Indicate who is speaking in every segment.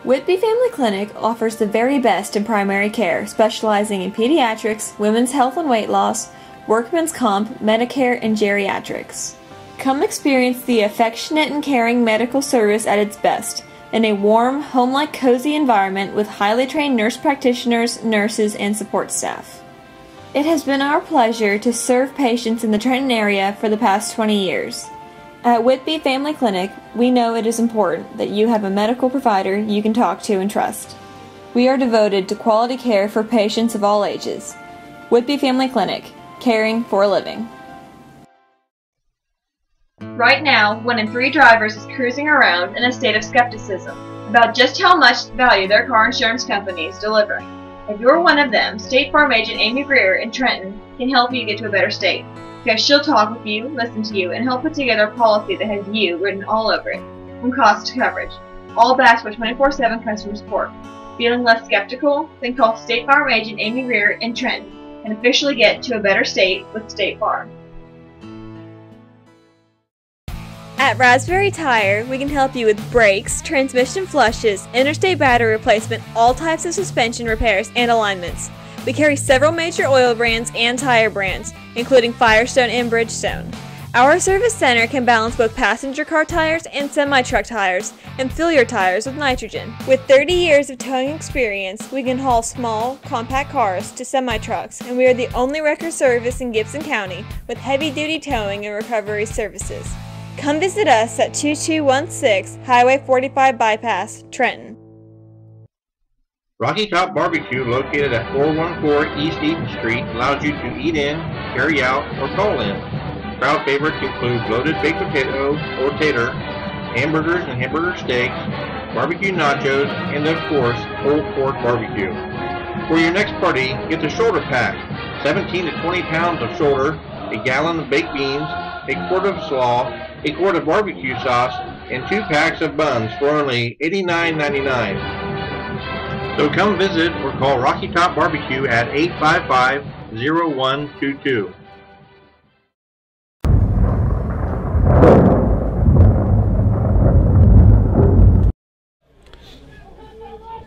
Speaker 1: Whitby Family Clinic offers the very best in primary care, specializing in pediatrics, women's health and weight loss, workman's comp, Medicare, and geriatrics. Come experience the affectionate and caring medical service at its best, in a warm, home-like cozy environment with highly trained nurse practitioners, nurses, and support staff. It has been our pleasure to serve patients in the Trenton area for the past 20 years. At Whitby Family Clinic, we know it is important that you have a medical provider you can talk to and trust. We are devoted to quality care for patients of all ages. Whitby Family Clinic, caring for a living. Right now, 1 in 3 drivers is cruising around in a state of skepticism about just how much value their car insurance company is delivering. If you're one of them, State Farm agent Amy Greer in Trenton can help you get to a better state, because she'll talk with you, listen to you, and help put together a policy that has you written all over it, from cost to coverage, all backed by 24/7 customer support. Feeling less skeptical? Then call State Farm agent Amy Greer in Trenton and officially get to a better state with State Farm. At Raspberry Tire, we can help you with brakes, transmission flushes, interstate battery replacement, all types of suspension repairs, and alignments. We carry several major oil brands and tire brands, including Firestone and Bridgestone. Our service center can balance both passenger car tires and semi-truck tires, and fill your tires with nitrogen. With 30 years of towing experience, we can haul small, compact cars to semi-trucks, and we are the only record service in Gibson County with heavy-duty towing and recovery services. Come visit us at 2216 Highway 45 Bypass, Trenton.
Speaker 2: Rocky Top Barbecue, located at 414 East Eaton Street, allows you to eat in, carry out, or call in. Crowd favorites include loaded baked potato or tater, hamburgers and hamburger steaks, barbecue nachos, and of course, pulled pork barbecue. For your next party, get the shoulder pack, 17 to 20 pounds of shoulder, a gallon of baked beans, a quart of slaw, a quart of barbecue sauce, and 2 packs of buns for only $89.99. So come visit or call Rocky Top Barbecue at 855-0122.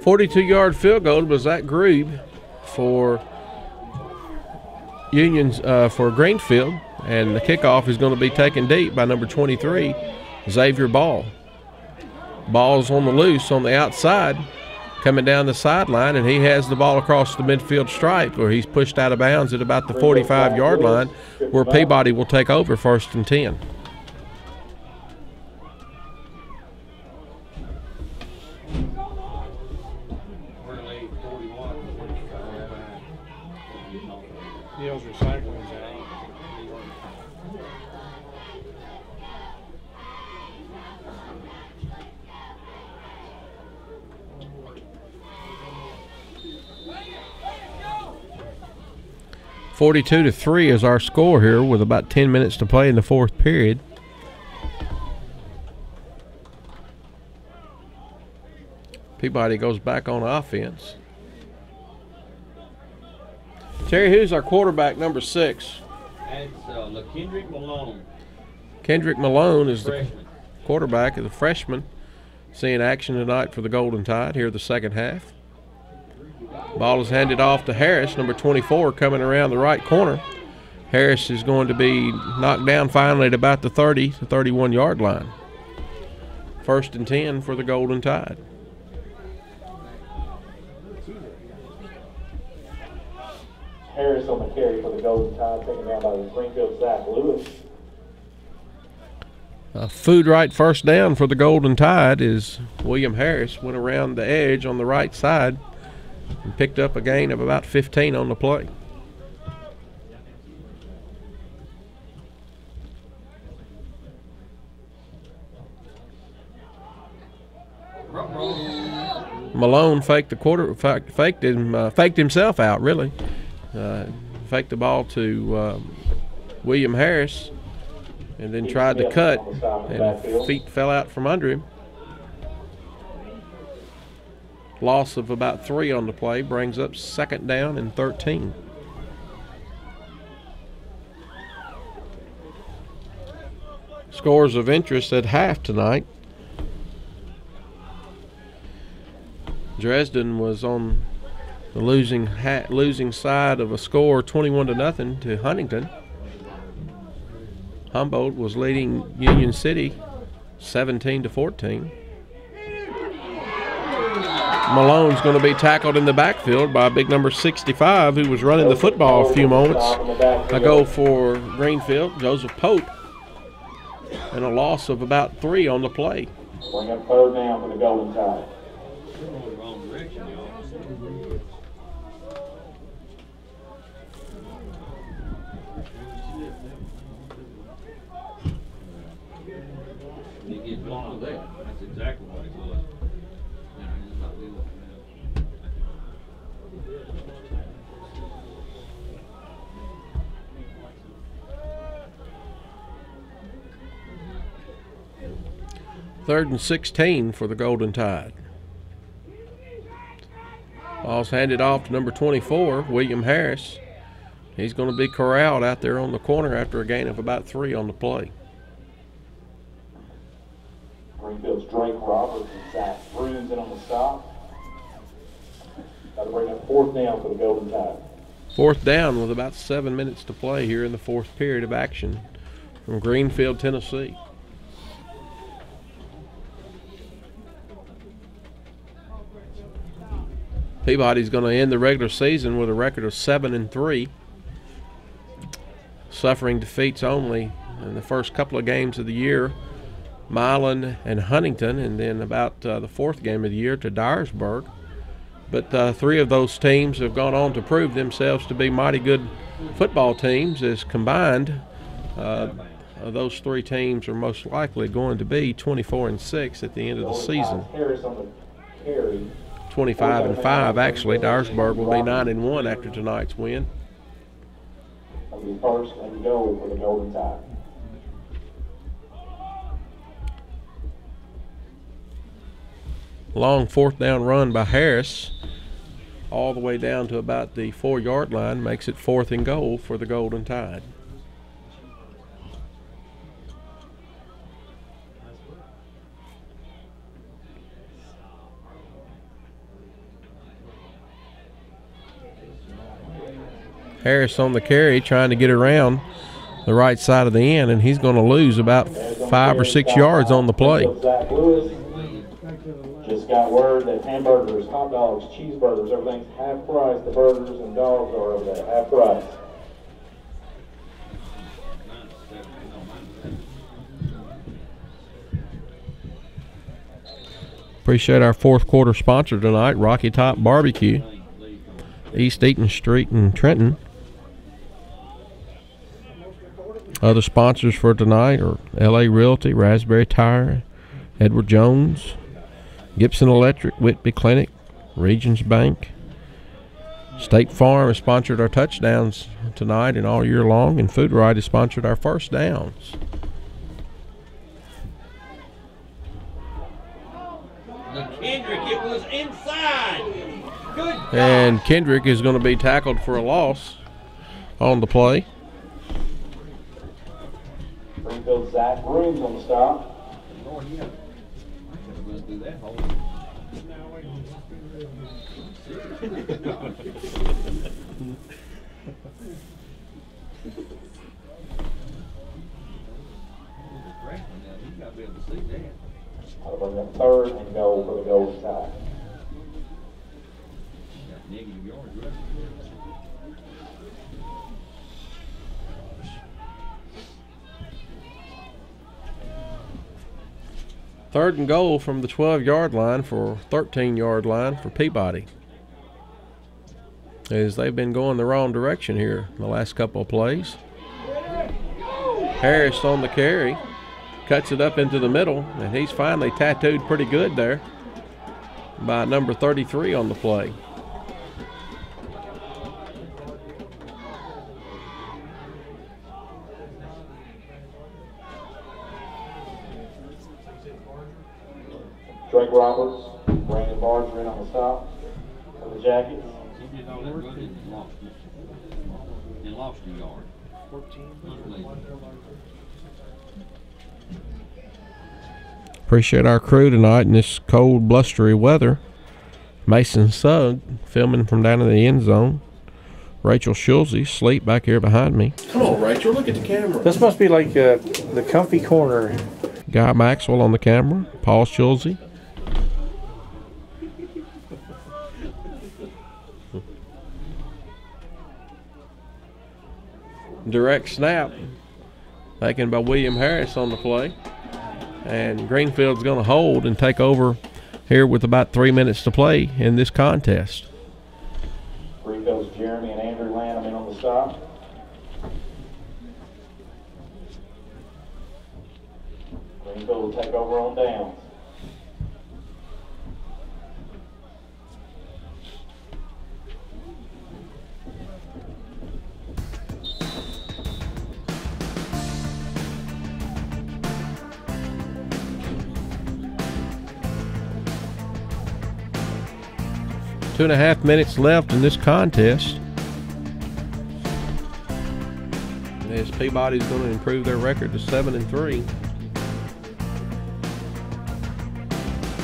Speaker 3: "42-yard field goal by Zach Grube for Union's for Greenfield, and the kickoff is going to be taken deep by number 23, Xavier Ball. Ball's on the loose on the outside, coming down the sideline, and he has the ball across the midfield stripe where he's pushed out of bounds at about the 45-yard line, where Peabody will take over 1st and 10. "42-3 is our score here with about 10 minutes to play in the 4th period. Peabody goes back on offense. Terry, who's our quarterback, number 6?
Speaker 4: That's Kendrick Malone.
Speaker 3: Kendrick Malone is the quarterback, of the freshman. Seeing action tonight for the Golden Tide here the second half. Ball is handed off to Harris, number 24, coming around the right corner. Harris is going to be knocked down finally at about the 30 to 31-yard line. 1st and 10 for the Golden Tide.
Speaker 5: Harris on the carry for the Golden Tide, taken down by the Greenfield Zach Lewis.
Speaker 3: A food right first down for the Golden Tide is William Harris. Went around the edge on the right side and picked up a gain of about 15 on the play. Malone faked the faked himself out, really. Faked the ball to William Harris, and then tried to cut, and feet fell out from under him. Loss of about 3 on the play brings up 2nd down and 13. Scores of interest at half tonight. Dresden was on the losing side of a score 21-0 to Huntington. Humboldt was leading Union City 17-14. Malone's going to be tackled in the backfield by big number 65, who was running the football a few moments ago for Greenfield, Joseph Pope, and a loss of about 3 on the play.
Speaker 5: Bring up 3rd down for the Golden Tide.
Speaker 4: He gets blown there. That's exactly what it was.
Speaker 3: Third and 16 for the Golden Tide. Ball's handed off to number 24, William Harris. He's going to be corralled out there on the corner after a gain of about 3 on the play.
Speaker 5: Greenfield's Drake Roberts and Zach Bruins in on the stop. That'll bring up 4th down for the Golden Tide.
Speaker 3: 4th down with about 7 minutes to play here in the 4th period of action from Greenfield, Tennessee. Peabody's going to end the regular season with a record of 7-3, suffering defeats only in the first couple of games of the year, Milan and Huntington, and then about the 4th game of the year to Dyersburg. But 3 of those teams have gone on to prove themselves to be mighty good football teams, as combined those 3 teams are most likely going to be 24-6 at the end of the season. 25-5 actually. Dyersburg will be 9-1 after tonight's win.
Speaker 5: That'll be 1st and goal for the Golden Tide.
Speaker 3: Long 4th down run by Harris all the way down to about the 4-yard line makes it 4th and goal for the Golden Tide. Harris on the carry, trying to get around the right side of the end, and he's going to lose about 5 or 6 yards on the play.
Speaker 5: Zach Lewis just got word that hamburgers, hot dogs, cheeseburgers, everything's half price. The burgers and dogs are over there, half price.
Speaker 3: Appreciate our 4th quarter sponsor tonight, Rocky Top Barbecue, East Eaton Street in Trenton. Other sponsors for tonight are LA Realty, Raspberry Tire, Edward Jones, Gibson Electric, Whitby Clinic, Regions Bank. State Farm has sponsored our touchdowns tonight and all year long, and Food Rite has sponsored our first downs.
Speaker 4: Kendrick, it was inside. Good.
Speaker 3: And Kendrick is going to be tackled for a loss on the play.
Speaker 5: Greenfield Zach Bruins on the stop.
Speaker 4: Lord, yeah. I could have run through that hole.
Speaker 5: That'll bring up 3rd and goal for the Golden Tide.
Speaker 4: Negative yards, right?
Speaker 3: Third and goal from the 12-yard line for 13-yard line for Peabody, as they've been going the wrong direction here the last couple of plays. Harris on the carry, cuts it up into the middle, and he's finally tattooed pretty good there by number 33 on the play.
Speaker 5: Drake Roberts, Brandon Barger in on the stop for the Jackets.
Speaker 4: He did all that running and lost a yard. 14.
Speaker 3: Appreciate our crew tonight in this cold, blustery weather. Mason Sugg filming from down in the end zone. Rachel Schulze asleep back here behind me.
Speaker 6: Come on, Rachel, look at the camera.
Speaker 7: This must be like the comfy corner.
Speaker 3: Guy Maxwell on the camera. Paul Schulze. Direct snap taken by William Harris on the play. And Greenfield's going to hold and take over here with about 3 minutes to play in this contest.
Speaker 5: Greenfield's Jeremy and Andrew Lanham in on the stop. Greenfield will take over on downs.
Speaker 3: Two and a half minutes left in this contest. As Peabody's going to improve their record to 7-3.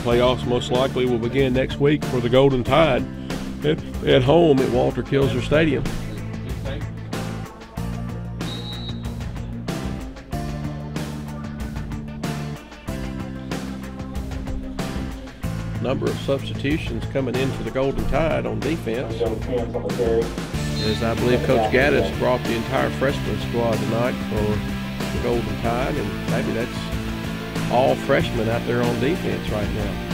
Speaker 3: Playoffs most likely will begin next week for the Golden Tide at home at Walter Kilser Stadium. Number of substitutions coming in for the Golden Tide on defense, as I believe Coach Gaddis brought the entire freshman squad tonight for the Golden Tide, and maybe that's all freshmen out there on defense right now.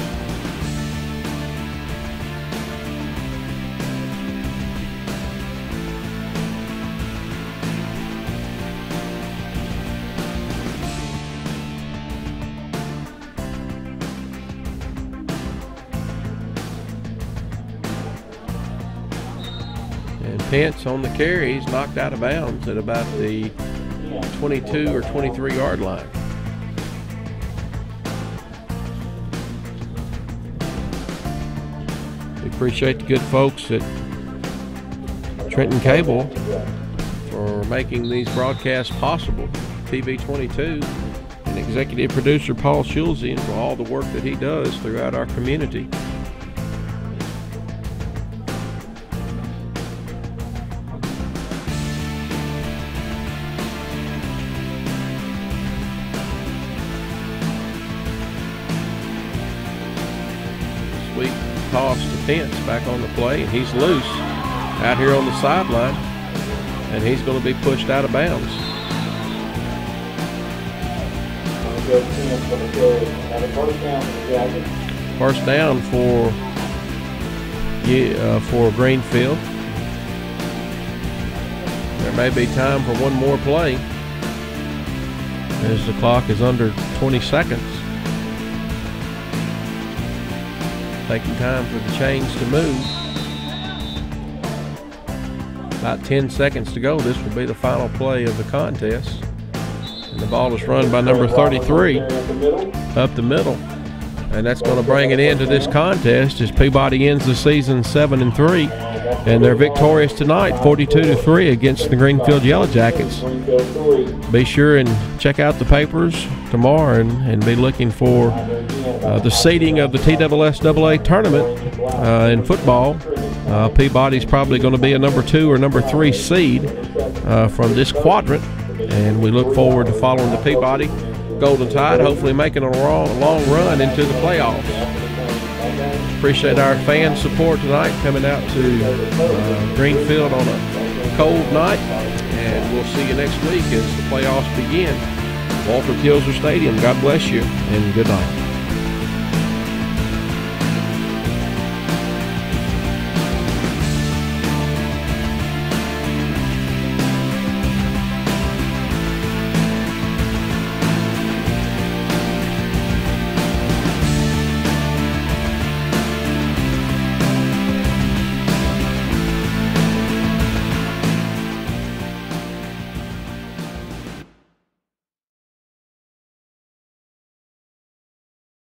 Speaker 3: Pence on the carry, he's knocked out of bounds at about the 22 or 23 yard line. We appreciate the good folks at Trenton Cable for making these broadcasts possible. TV22 and executive producer Paul Schulze, and for all the work that he does throughout our community. Sweet toss to Pence back on the play, and he's loose out here on the sideline, and he's going to be pushed out of bounds. First down for Greenfield. There may be time for one more play as the clock is under 20 seconds. Taking time for the chains to move. About 10 seconds to go. This will be the final play of the contest. And the ball is run by number 33 up the middle. And that's going to bring it into this contest as Peabody ends the season 7-3. And they're victorious tonight, 42-3 against the Greenfield Yellow Jackets. Be sure and check out the papers tomorrow and be looking for the seeding of the TSSAA tournament in football. Peabody's probably going to be a number 2 or number 3 seed from this quadrant, and we look forward to following the Peabody Golden Tide, hopefully making a long run into the playoffs. Appreciate our fan support tonight, coming out to Greenfield on a cold night, and we'll see you next week as the playoffs begin. Walter Kilser Stadium, God bless you, and good night.